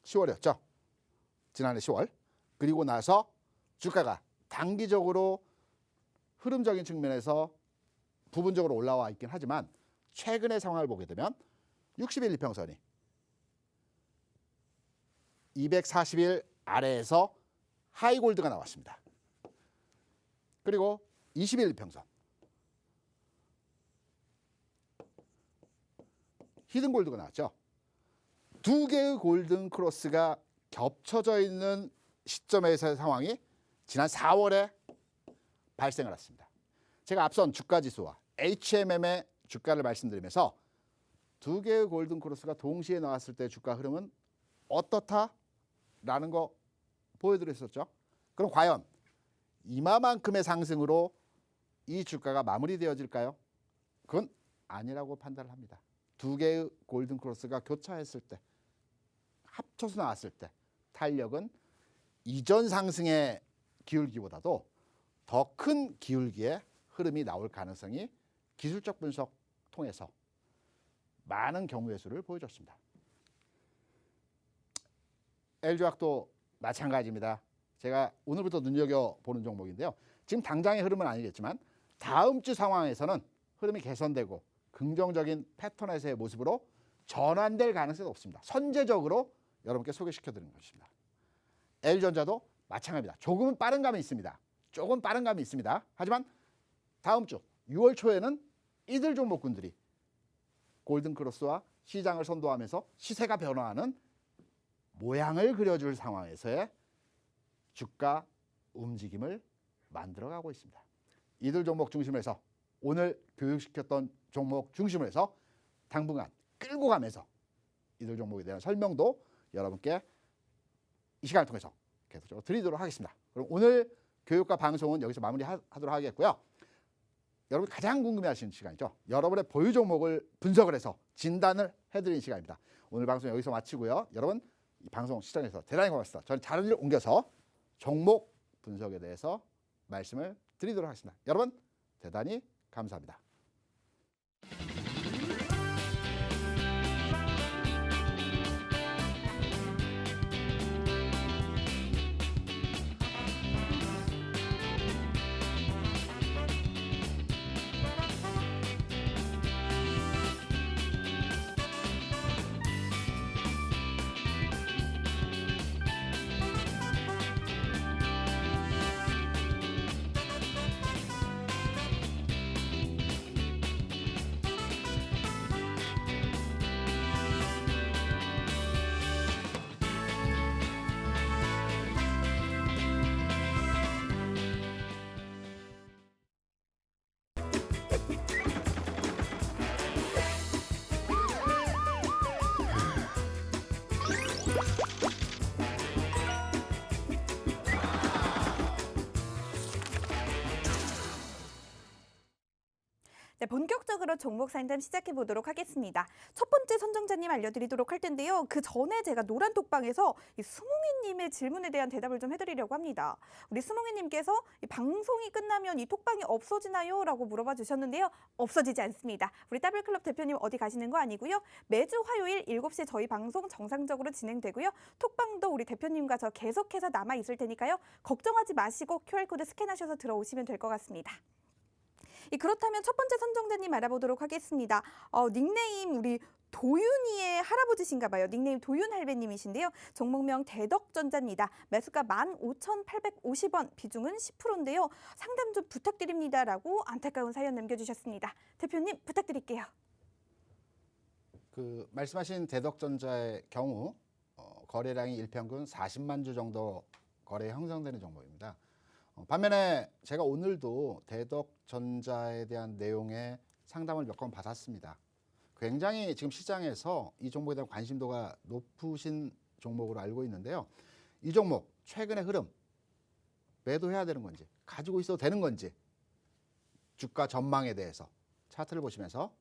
10월이었죠. 지난해 10월. 그리고 나서 주가가 단기적으로 흐름적인 측면에서 부분적으로 올라와 있긴 하지만 최근의 상황을 보게 되면 60일 이평선이 240일 아래에서 하이골드가 나왔습니다. 그리고 20일 이평선 히든골드가 나왔죠. 두 개의 골든 크로스가 겹쳐져 있는 시점에서의 상황이 지난 4월에 발생을 했습니다. 제가 앞선 주가지수와 HMM의 주가를 말씀드리면서 두 개의 골든 크로스가 동시에 나왔을 때 주가 흐름은 어떻다라는 거 보여드렸었죠. 그럼 과연 이마만큼의 상승으로 이 주가가 마무리되어질까요? 그건 아니라고 판단을 합니다. 두 개의 골든 크로스가 교차했을 때, 합쳐서 나왔을 때 탄력은 이전 상승의 기울기보다도 더 큰 기울기의 흐름이 나올 가능성이 기술적 분석 통해서 많은 경우의 수를 보여줬습니다. LG화학도 마찬가지입니다. 제가 오늘부터 눈여겨보는 종목인데요. 지금 당장의 흐름은 아니겠지만 다음 주 상황에서는 흐름이 개선되고 긍정적인 패턴에서의 모습으로 전환될 가능성이 없습니다. 선제적으로 여러분께 소개시켜드리는 것입니다. L전자도 마찬가지입니다. 조금은 빠른 감이 있습니다. 조금 빠른 감이 있습니다. 하지만 다음 주 6월 초에는 이들 종목군들이 골든크로스와 시장을 선도하면서 시세가 변화하는 모양을 그려줄 상황에서의 주가 움직임을 만들어가고 있습니다. 이들 종목 중심으로 해서 오늘 교육시켰던 종목 중심으로 해서 당분간 끌고 가면서 이들 종목에 대한 설명도 여러분께 이 시간을 통해서 계속적으로 드리도록 하겠습니다. 그럼 오늘 교육과 방송은 여기서 마무리하도록 하겠고요. 여러분 가장 궁금해하시는 시간이죠. 여러분의 보유 종목을 분석을 해서 진단을 해드리는 시간입니다. 오늘 방송 여기서 마치고요. 여러분 이 방송 시청해서 대단히 고맙습니다. 저는 자리를 옮겨서 종목 분석에 대해서 말씀을 드리도록 하겠습니다. 여러분 대단히 감사합니다. 네, 본격적으로 종목 상담 시작해 보도록 하겠습니다. 첫 번째 선정자님 알려드리도록 할 텐데요. 그 전에 제가 노란 톡방에서 이 수몽이님의 질문에 대한 대답을 좀 해드리려고 합니다. 우리 수몽이님께서 이 방송이 끝나면 이 톡방이 없어지나요? 라고 물어봐 주셨는데요. 없어지지 않습니다. 우리 더블클럽 대표님 어디 가시는 거 아니고요. 매주 화요일 7시에 저희 방송 정상적으로 진행되고요. 톡방도 우리 대표님과 저 계속해서 남아 있을 테니까요. 걱정하지 마시고 QR코드 스캔하셔서 들어오시면 될 것 같습니다. 그렇다면 첫 번째 선정자님 알아보도록 하겠습니다. 닉네임 우리 도윤이의 할아버지신가 봐요. 닉네임 도윤 할배님이신데요. 종목명 대덕전자입니다. 매수가 15,850원, 비중은 10%인데요. 상담 좀 부탁드립니다라고 안타까운 사연 남겨주셨습니다. 대표님 부탁드릴게요. 그 말씀하신 대덕전자의 경우 거래량이 일평균 40만 주 정도 거래 형성되는 종목입니다. 반면에 제가 오늘도 대덕전자에 대한 내용의 상담을 몇 건 받았습니다. 굉장히 지금 시장에서 이 종목에 대한 관심도가 높으신 종목으로 알고 있는데요. 이 종목 최근의 흐름 매도해야 되는 건지 가지고 있어도 되는 건지 주가 전망에 대해서 차트를 보시면서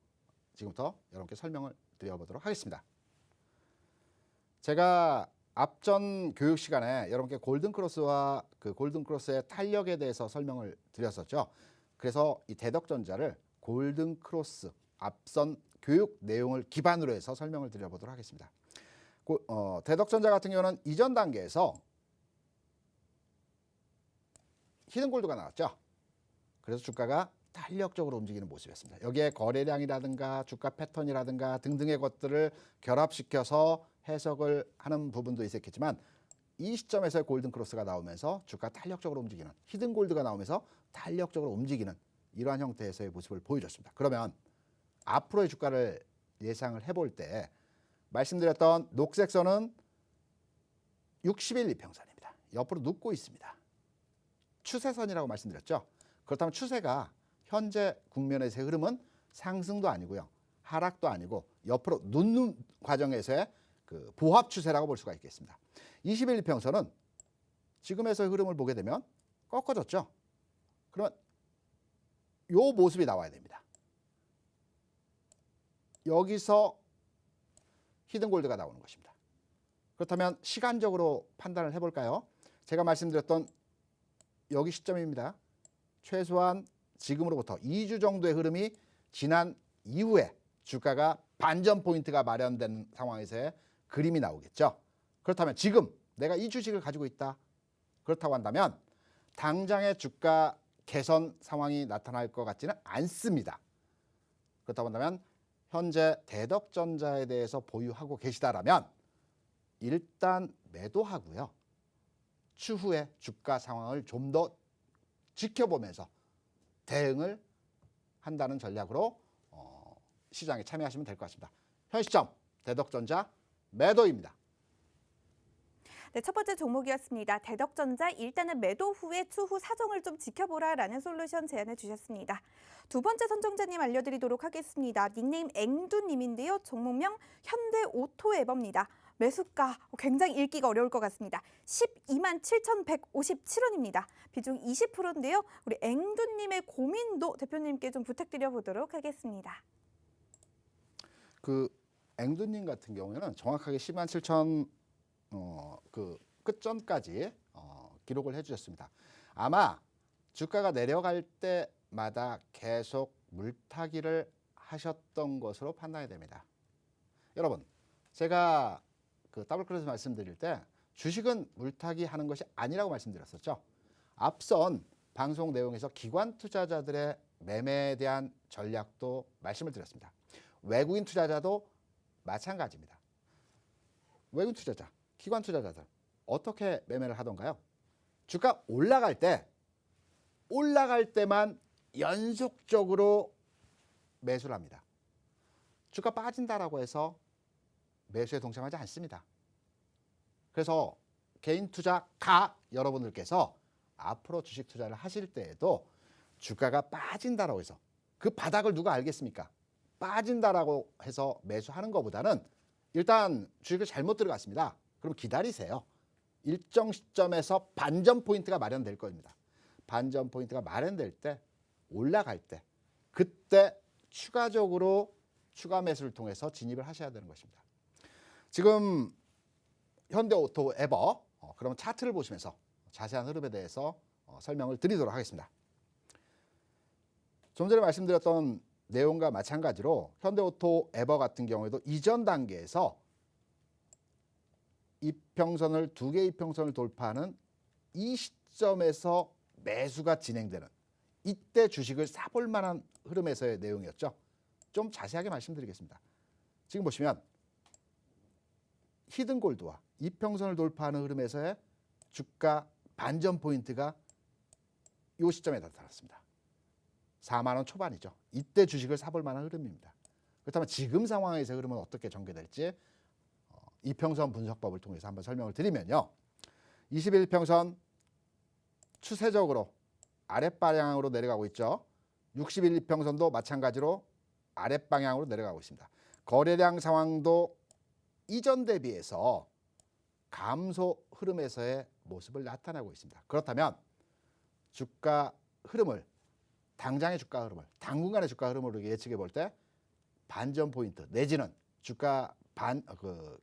지금부터 여러분께 설명을 드려보도록 하겠습니다. 제가 앞전 교육 시간에 여러분께 골든크로스와 그 골든크로스의 탄력에 대해서 설명을 드렸었죠. 그래서 이 대덕전자를 골든크로스 앞선 교육 내용을 기반으로 해서 설명을 드려보도록 하겠습니다. 대덕전자 같은 경우는 이전 단계에서 히든골드가 나왔죠. 그래서 주가가 탄력적으로 움직이는 모습이었습니다. 여기에 거래량이라든가 주가 패턴이라든가 등등의 것들을 결합시켜서 해석을 하는 부분도 있었겠지만 이 시점에서의 골든크로스가 나오면서 주가 탄력적으로 움직이는 히든골드가 나오면서 탄력적으로 움직이는 이러한 형태에서의 모습을 보여줬습니다. 그러면 앞으로의 주가를 예상을 해볼 때 말씀드렸던 녹색 선은 60일 이평선입니다. 옆으로 눕고 있습니다. 추세선이라고 말씀드렸죠. 그렇다면 추세가 현재 국면에서의 흐름은 상승도 아니고요. 하락도 아니고 옆으로 눕는 과정에서의 그 보합 추세라고 볼 수가 있겠습니다. 20일 이평선은 지금에서의 흐름을 보게 되면 꺾어졌죠. 그러면 이 모습이 나와야 됩니다. 여기서 히든골드가 나오는 것입니다. 그렇다면 시간적으로 판단을 해볼까요? 제가 말씀드렸던 여기 시점입니다. 최소한 지금으로부터 2주 정도의 흐름이 지난 이후에 주가가 반전 포인트가 마련된 상황에서의 그림이 나오겠죠. 그렇다면 지금 내가 이 주식을 가지고 있다. 그렇다고 한다면 당장의 주가 개선 상황이 나타날 것 같지는 않습니다. 그렇다고 한다면 현재 대덕전자에 대해서 보유하고 계시다라면 일단 매도하고요. 추후에 주가 상황을 좀 더 지켜보면서 대응을 한다는 전략으로 시장에 참여하시면 될 것 같습니다. 현 시점 대덕전자 매도입니다. 네, 첫 번째 종목이었습니다. 대덕전자 일단은 매도 후에 추후 사정을 좀 지켜보라라는 솔루션 제안해 주셨습니다. 두 번째 선정자님 알려드리도록 하겠습니다. 닉네임 앵두님인데요. 종목명 현대오토에버입니다. 매수가 굉장히 읽기가 어려울 것 같습니다. 12만 7,157원입니다. 비중 20%인데요. 우리 앵두님의 고민도 대표님께 좀 부탁드려 보도록 하겠습니다. 그 앵두님 같은 경우에는 정확하게 10만 7천 그 끝전까지 기록을 해주셨습니다. 아마 주가가 내려갈 때마다 계속 물타기를 하셨던 것으로 판단이 됩니다. 여러분, 제가 그 더블클래스 말씀드릴 때 주식은 물타기 하는 것이 아니라고 말씀드렸었죠. 앞선 방송 내용에서 기관 투자자들의 매매에 대한 전략도 말씀을 드렸습니다. 외국인 투자자도 마찬가지입니다. 외국인 투자자, 기관 투자자들 어떻게 매매를 하던가요? 주가 올라갈 때만 연속적으로 매수를 합니다. 주가 빠진다라고 해서 매수에 동참하지 않습니다. 그래서 개인 투자가 여러분들께서 앞으로 주식 투자를 하실 때에도 주가가 빠진다라고 해서 그 바닥을 누가 알겠습니까? 빠진다라고 해서 매수하는 것보다는 일단 주식을 잘못 들어갔습니다. 그럼 기다리세요. 일정 시점에서 반전 포인트가 마련될 겁니다. 반전 포인트가 마련될 때, 올라갈 때, 그때 추가적으로 추가 매수를 통해서 진입을 하셔야 되는 것입니다. 지금 현대오토에버 그러면 차트를 보시면서 자세한 흐름에 대해서 설명을 드리도록 하겠습니다. 좀 전에 말씀드렸던 내용과 마찬가지로 현대오토에버 같은 경우에도 이전 단계에서 이평선을 두 개 이평선을 돌파하는 이 시점에서 매수가 진행되는 이때 주식을 사볼 만한 흐름에서의 내용이었죠. 좀 자세하게 말씀드리겠습니다. 지금 보시면 히든골드와 이평선을 돌파하는 흐름에서의 주가 반전 포인트가 이 시점에 나타났습니다. 4만 원 초반이죠. 이때 주식을 사볼 만한 흐름입니다. 그렇다면 지금 상황에서 흐름은 어떻게 전개될지 이평선 분석법을 통해서 한번 설명을 드리면요. 21평선 추세적으로 아랫방향으로 내려가고 있죠. 61평선도 마찬가지로 아랫방향으로 내려가고 있습니다. 거래량 상황도 이전 대비해서 감소 흐름에서의 모습을 나타내고 있습니다. 그렇다면 주가 흐름을 당장의 주가 흐름을 당분간의 주가 흐름으로 예측해 볼 때 반전 포인트 내지는 주가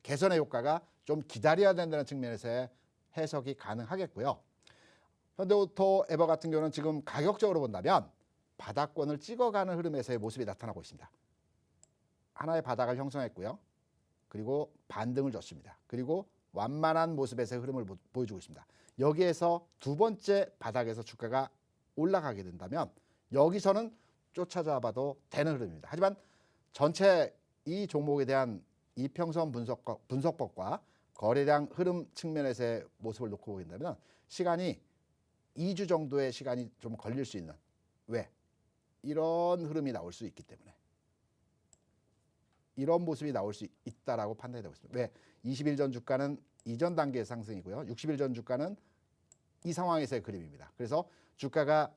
개선의 효과가 좀 기다려야 된다는 측면에서의 해석이 가능하겠고요. 현대오토에버 같은 경우는 지금 가격적으로 본다면 바닥권을 찍어가는 흐름에서의 모습이 나타나고 있습니다. 하나의 바닥을 형성했고요. 그리고 반등을 줬습니다. 그리고 완만한 모습에서의 흐름을 보여주고 있습니다. 여기에서 두 번째 바닥에서 주가가 올라가게 된다면 여기서는 쫓아잡아도 되는 흐름입니다. 하지만 전체 이 종목에 대한 이평선 분석법과 거래량 흐름 측면에서의 모습을 놓고 보게 된다면 시간이 2주 정도의 시간이 좀 걸릴 수 있는, 왜? 이런 흐름이 나올 수 있기 때문에 이런 모습이 나올 수 있다라고 판단이 되고 있습니다. 왜? 20일 전 주가는 이전 단계의 상승이고요. 60일 전 주가는 이 상황에서의 그림입니다. 그래서 주가가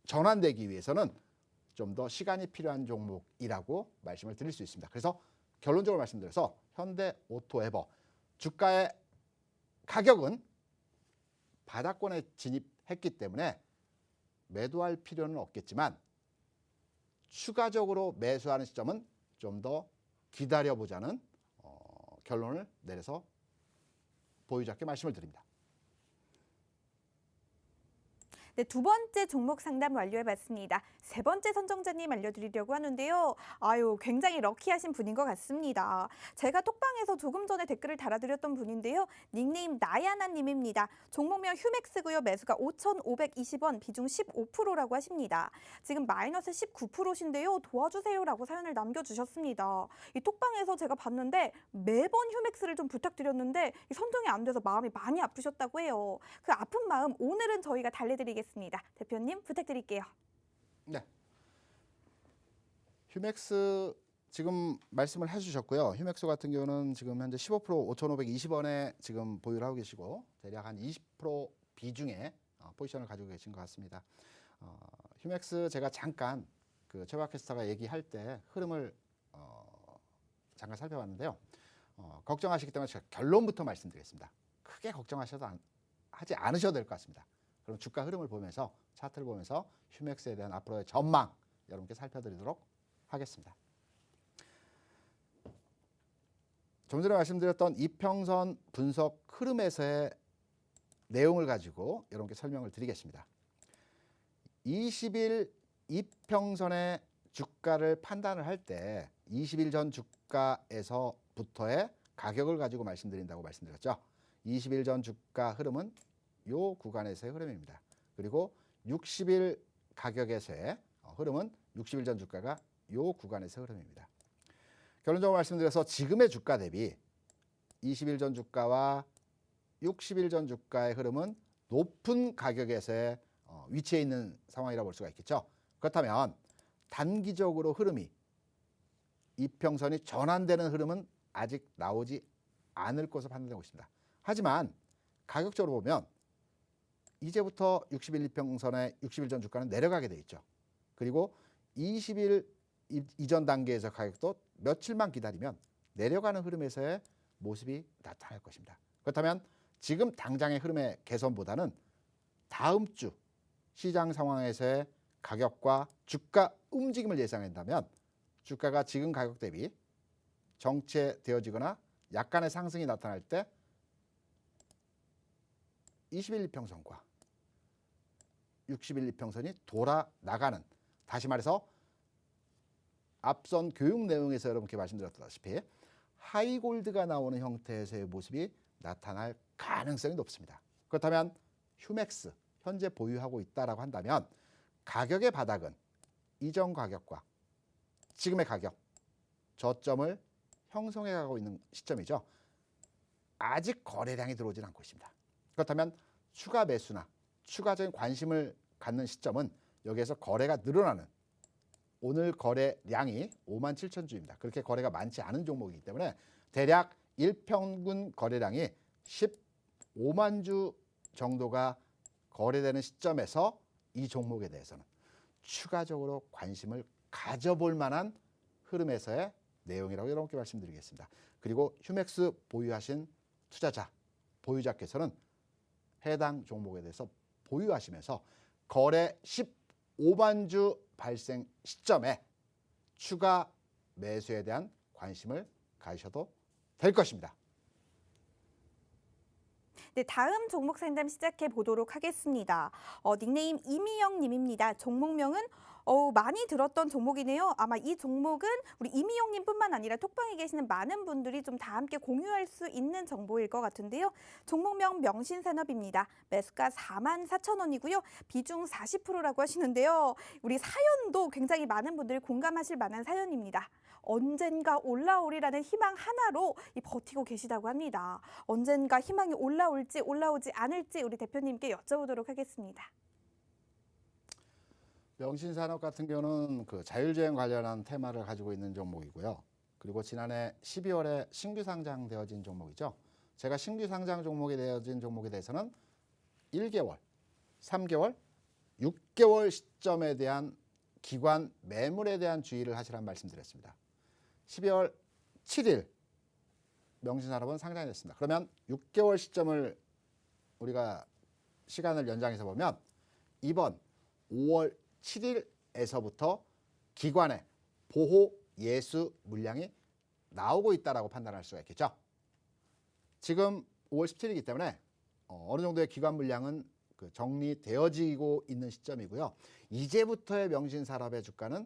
전환되기 위해서는 좀 더 시간이 필요한 종목이라고 말씀을 드릴 수 있습니다. 그래서 결론적으로 말씀드려서 현대오토에버 주가의 가격은 바닥권에 진입했기 때문에 매도할 필요는 없겠지만 추가적으로 매수하는 시점은 좀 더 기다려보자는 결론을 내려서 보유자께 말씀을 드립니다. 네, 두 번째 종목 상담 완료해봤습니다. 세 번째 선정자님 알려드리려고 하는데요. 굉장히 럭키하신 분인 것 같습니다. 제가 톡방에서 조금 전에 댓글을 달아드렸던 분인데요. 닉네임 나야나님입니다. 종목명 휴맥스고요. 매수가 5,520원, 비중 15%라고 하십니다. 지금 마이너스 19%신데요. 도와주세요라고 사연을 남겨주셨습니다. 이 톡방에서 제가 봤는데 매번 휴맥스를 좀 부탁드렸는데 선정이 안 돼서 마음이 많이 아프셨다고 해요. 그 아픈 마음 오늘은 저희가 달래드리겠습니다. 알아보겠습니다. 대표님 부탁드릴게요. 네. 휴맥스 지금 말씀을 해주셨고요. 휴맥스 같은 경우는 지금 현재 15% 5,520원에 지금 보유를 하고 계시고 대략 한 20% 비중의 포지션을 가지고 계신 것 같습니다. 휴맥스 제가 잠깐 그 최박 캐스터가 얘기할 때 흐름을 잠깐 살펴봤는데요. 걱정하시기 때문에 제가 결론부터 말씀드리겠습니다. 크게 하지 않으셔도 될 것 같습니다. 그럼 주가 흐름을 보면서 차트를 보면서 휴맥스에 대한 앞으로의 전망 여러분께 살펴드리도록 하겠습니다. 좀 전에 말씀드렸던 이평선 분석 흐름에서의 내용을 가지고 여러분께 설명을 드리겠습니다. 20일 이평선의 주가를 판단을 할 때 20일 전 주가에서부터의 가격을 가지고 말씀드린다고 말씀드렸죠. 20일 전 주가 흐름은 이 구간에서의 흐름입니다. 그리고 60일 가격에서의 흐름은 60일 전 주가가 이 구간에서의 흐름입니다. 결론적으로 말씀드려서 지금의 주가 대비 20일 전 주가와 60일 전 주가의 흐름은 높은 가격에서의 위치해 있는 상황이라고 볼 수가 있겠죠. 그렇다면 단기적으로 흐름이 이평선이 전환되는 흐름은 아직 나오지 않을 것으로 판단되고 있습니다. 하지만 가격적으로 보면 이제부터 60일 이평선의 60일 전 주가는 내려가게 돼 있죠. 그리고 20일 이전 단계에서 가격도 며칠만 기다리면 내려가는 흐름에서의 모습이 나타날 것입니다. 그렇다면 지금 당장의 흐름의 개선보다는 다음 주 시장 상황에서의 가격과 주가 움직임을 예상한다면 주가가 지금 가격 대비 정체되어지거나 약간의 상승이 나타날 때 20일 이평선과 60일 이평선이 돌아 나가는, 다시 말해서 앞선 교육 내용에서 여러분께 말씀드렸다시피 하이골드가 나오는 형태에서의 모습이 나타날 가능성이 높습니다. 그렇다면 휴맥스 현재 보유하고 있다라고 한다면 가격의 바닥은 이전 가격과 지금의 가격 저점을 형성해 가고 있는 시점이죠. 아직 거래량이 들어오진 않고 있습니다. 그렇다면 추가 매수나 추가적인 관심을 갖는 시점은 여기에서 거래가 늘어나는, 오늘 거래량이 57,000주입니다. 그렇게 거래가 많지 않은 종목이기 때문에 대략 일평균 거래량이 15만 주 정도가 거래되는 시점에서 이 종목에 대해서는 추가적으로 관심을 가져볼 만한 흐름에서의 내용이라고 여러분께 말씀드리겠습니다. 그리고 휴맥스 보유하신 투자자, 보유자께서는 해당 종목에 대해서 보유하시면서 거래 15만 주 발생 시점에 추가 매수에 대한 관심을 가지셔도 될 것입니다. 네, 다음 종목 상담 시작해 보도록 하겠습니다. 닉네임 이미영 님입니다. 종목명은 많이 들었던 종목이네요. 아마 이 종목은 우리 이미영 님뿐만 아니라 톡방에 계시는 많은 분들이 좀 다 함께 공유할 수 있는 정보일 것 같은데요. 종목명 명신산업입니다. 매수가 44,000원이고요. 비중 40%라고 하시는데요. 우리 사연도 굉장히 많은 분들이 공감하실 만한 사연입니다. 언젠가 올라오리라는 희망 하나로 버티고 계시다고 합니다. 언젠가 희망이 올라올지 올라오지 않을지 우리 대표님께 여쭤보도록 하겠습니다. 명신산업 같은 경우는 그 자율주행 관련한 테마를 가지고 있는 종목이고요. 그리고 지난해 12월에 신규 상장되어진 종목이죠. 제가 신규 상장 종목이 되어진 종목에 대해서는 1개월, 3개월, 6개월 시점에 대한 기관 매물에 대한 주의를 하시라는 말씀드렸습니다. 12월 7일 명신산업은 상장이 됐습니다. 그러면 6개월 시점을 우리가 시간을 연장해서 보면 이번 5월 7일에서부터 기관의 보호 예수 물량이 나오고 있다라고 판단할 수가 있겠죠. 지금 5월 17일이기 때문에 어느 정도의 기관 물량은 정리되어지고 있는 시점이고요. 이제부터의 명신산업의 주가는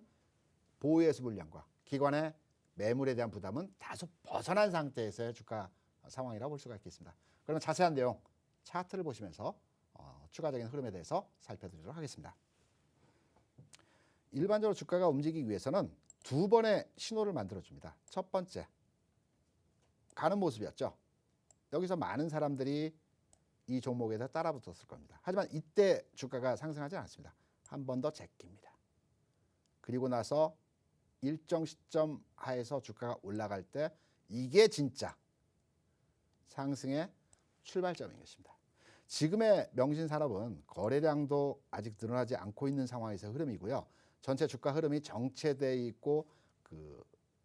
보호 예수 물량과 기관의 매물에 대한 부담은 다소 벗어난 상태에서의 주가 상황이라고 볼 수가 있겠습니다. 그러면 자세한 내용 차트를 보시면서 추가적인 흐름에 대해서 살펴드리도록 하겠습니다. 일반적으로 주가가 움직이기 위해서는 두 번의 신호를 만들어줍니다. 첫 번째, 가는 모습이었죠. 여기서 많은 사람들이 이 종목에서 따라붙었을 겁니다. 하지만 이때 주가가 상승하지 않았습니다. 한 번 더 제낍니다. 그리고 나서 일정 시점 하에서 주가가 올라갈 때 이게 진짜 상승의 출발점인 것입니다. 지금의 명신산업은 거래량도 아직 늘어나지 않고 있는 상황에서 흐름이고요. 전체 주가 흐름이 정체되어 있고 그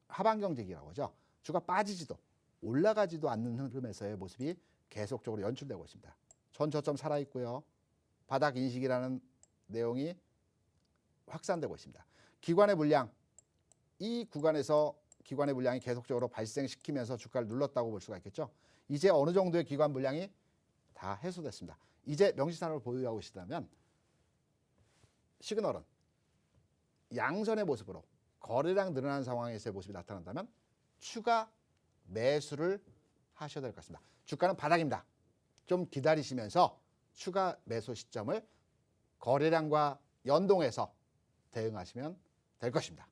하방 경직이라고 하죠. 주가 빠지지도 올라가지도 않는 흐름에서의 모습이 계속적으로 연출되고 있습니다. 전 저점 살아있고요. 바닥 인식이라는 내용이 확산되고 있습니다. 기관의 물량, 이 구간에서 기관의 물량이 계속적으로 발생시키면서 주가를 눌렀다고 볼 수가 있겠죠. 이제 어느 정도의 기관 물량이 다 해소됐습니다. 이제 명시산업을 보유하고 있다면 시그널은 양선의 모습으로 거래량 늘어나는 상황에서의 모습이 나타난다면 추가 매수를 하셔야 될 것 같습니다. 주가는 바닥입니다. 좀 기다리시면서 추가 매수 시점을 거래량과 연동해서 대응하시면 될 것입니다.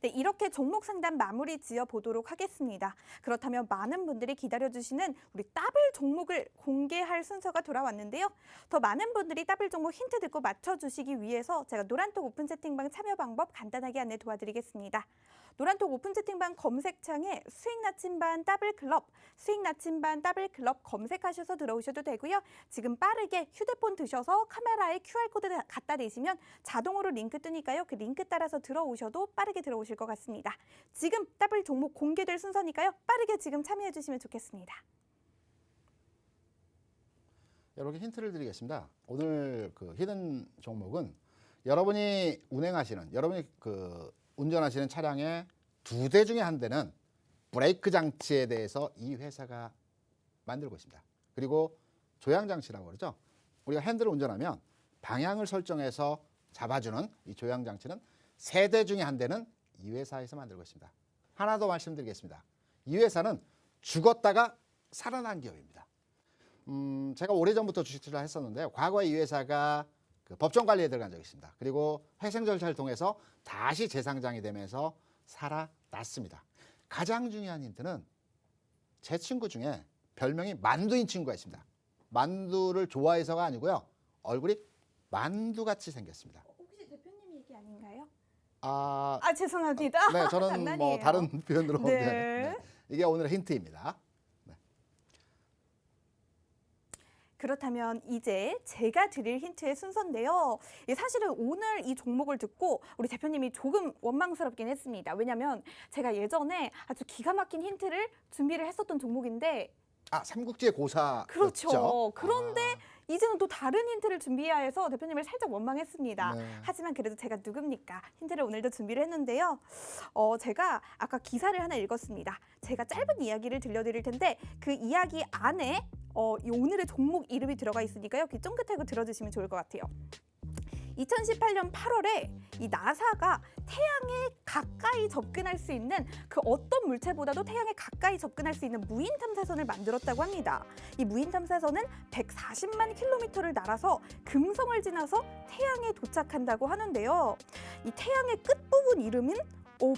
네, 이렇게 종목 상담 마무리 지어 보도록 하겠습니다. 그렇다면 많은 분들이 기다려주시는 우리 따블 종목을 공개할 순서가 돌아왔는데요. 더 많은 분들이 따블 종목 힌트 듣고 맞춰주시기 위해서 제가 노란톡 오픈 채팅방 참여 방법 간단하게 안내 도와드리겠습니다. 노란톡 오픈 채팅방 검색창에 수익 나침반 따블 클럽, 수익 나침반 따블 클럽 검색하셔서 들어오셔도 되고요. 지금 빠르게 휴대폰 드셔서 카메라에 QR코드 갖다 대시면 자동으로 링크 뜨니까요. 그 링크 따라서 들어오셔도 빠르게 들어오실 것 같습니다. 지금 따블 종목 공개될 순서니까요. 빠르게 지금 참여해 주시면 좋겠습니다. 이렇게 힌트를 드리겠습니다. 오늘 그 히든 종목은 여러분이 운행하시는, 여러분이 운전하시는 차량의 2대 중에 한 대는 브레이크 장치에 대해서 이 회사가 만들고 있습니다. 그리고 조향 장치라고 그러죠. 우리가 핸들을 운전하면 방향을 설정해서 잡아주는 이 조향 장치는 3대 중에 한 대는 이 회사에서 만들고 있습니다. 하나 더 말씀드리겠습니다. 이 회사는 죽었다가 살아난 기업입니다. 제가 오래전부터 주식 투자를 했었는데 과거에 이 회사가 법정 관리에 들어간 적이 있습니다. 그리고 회생 절차를 통해서 다시 재상장이 되면서 살아났습니다. 가장 중요한 힌트는 제 친구 중에 별명이 만두인 친구가 있습니다. 만두를 좋아해서가 아니고요. 얼굴이 만두같이 생겼습니다. 혹시 대표님 얘기 아닌가요? 네, 죄송합니다. 저는 뭐 장난이에요. 다른 표현으로 네. 네. 이게 오늘의 힌트입니다. 그렇다면 이제 제가 드릴 힌트의 순서인데요. 사실은 오늘 이 종목을 듣고 우리 대표님이 조금 원망스럽긴 했습니다. 왜냐하면 제가 예전에 아주 기가 막힌 힌트를 준비를 했었던 종목인데 삼국지의 고사. 그렇죠. 그런데 이제는 또 다른 힌트를 준비해야 해서 대표님을 살짝 원망했습니다. 네. 하지만 그래도 제가 누굽니까? 힌트를 오늘도 준비를 했는데요. 제가 아까 기사를 하나 읽었습니다. 제가 짧은 이야기를 들려드릴 텐데 그 이야기 안에 이 오늘의 종목 이름이 들어가 있으니까요. 귀 쫑긋하고 들어주시면 좋을 것 같아요. 2018년 8월에 이 나사가 태양에 가까이 접근할 수 있는 그 어떤 물체보다도 태양에 가까이 접근할 수 있는 무인 탐사선을 만들었다고 합니다. 이 무인 탐사선은 140만 킬로미터를 날아서 금성을 지나서 태양에 도착한다고 하는데요. 이 태양의 끝부분 이름은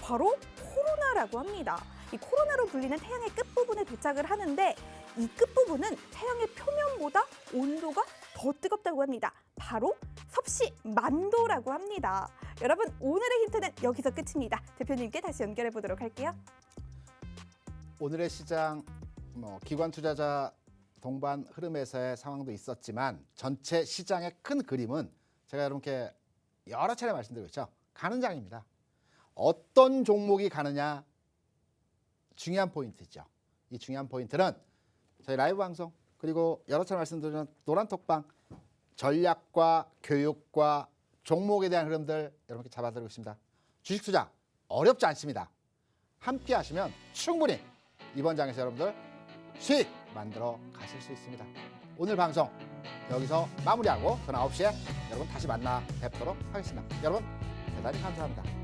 바로 코로나라고 합니다. 이 코로나로 불리는 태양의 끝부분에 도착을 하는데 이 끝부분은 태양의 표면보다 온도가 더 뜨겁다고 합니다. 바로 섭씨 만도라고 합니다. 여러분 오늘의 힌트는 여기서 끝입니다. 대표님께 다시 연결해 보도록 할게요. 오늘의 시장 기관 투자자 동반 흐름에서의 상황도 있었지만 전체 시장의 큰 그림은 제가 여러분께 여러 차례 말씀드리고 있죠. 가는 장입니다. 어떤 종목이 가느냐 중요한 포인트죠. 이 중요한 포인트는 저희 라이브 방송 그리고 여러 차례 말씀드리는 노란톡방 전략과 교육과 종목에 대한 흐름들 여러분께 잡아드리고 있습니다. 주식 투자 어렵지 않습니다. 함께 하시면 충분히 이번 장에서 여러분들 수익 만들어 가실 수 있습니다. 오늘 방송 여기서 마무리하고 저는 9시에 여러분 다시 만나 뵙도록 하겠습니다. 여러분 대단히 감사합니다.